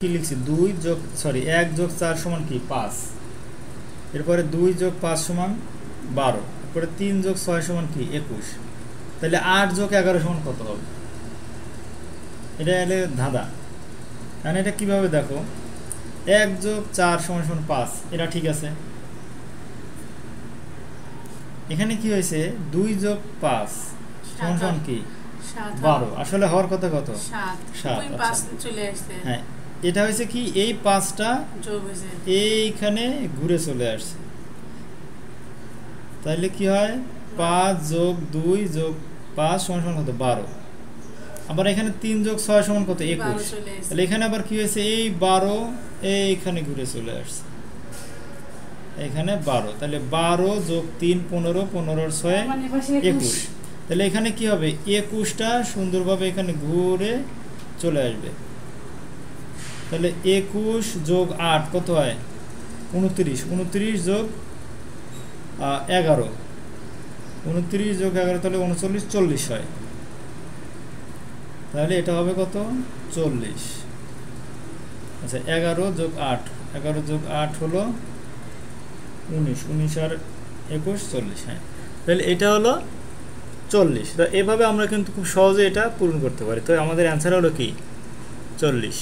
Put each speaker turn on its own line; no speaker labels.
কি লিখছি 1 যোগ 4 সমান কি 5, এরপরে 2 যোগ 5 সমান 12, এরপরে 3 যোগ 6 সমান কি 21, তাহলে 8 যোগ 11 সমান কত হবে? এটা এলে ধাঁধা। কারণ এটা কিভাবে দেখো, 1 যোগ 4 সমান 5, এটা ঠিক আছে। এখানে কি হয়েছে 2 যোগ 5 সমান কি 12, আসলে হওয়ার কথা কত 7। হ্যাঁ, এটা হয়েছে কি এই 5টা এইখানে ঘুরে চলে আসছে, তাহলে কি হয় 5 যোগ 2 যোগ 5 সমান কত 12। আবার এখানে 3 যোগ 6 সমান কত 21, তাহলে এখানে আবার কি হয়েছে এই 12 এইখানে ঘুরে চলে আসছে, এখানে 12, তাহলে 12 যোগ 3 15, 15 আর 6 21, তাহলে এখানে কি হবে 21টা সুন্দরভাবে এখানে ঘুরে চলে আসবে। তাহলে 21 যোগ 8 কত হয় 29, 29 যোগ 11, 29 যোগ 11 তাহলে 39, 40 হয়। তাহলে এটা হবে কত 40। আচ্ছা 11 যোগ 8, 11 যোগ 8 হলো 19, 19 আর 21 40। হ্যাঁ, তাহলে এটা হলো 40। তো এভাবে আমরা কিন্তু খুব সহজে এটা পূরণ করতে পারি। তো আমাদের অ্যান্সার হলো কি 40।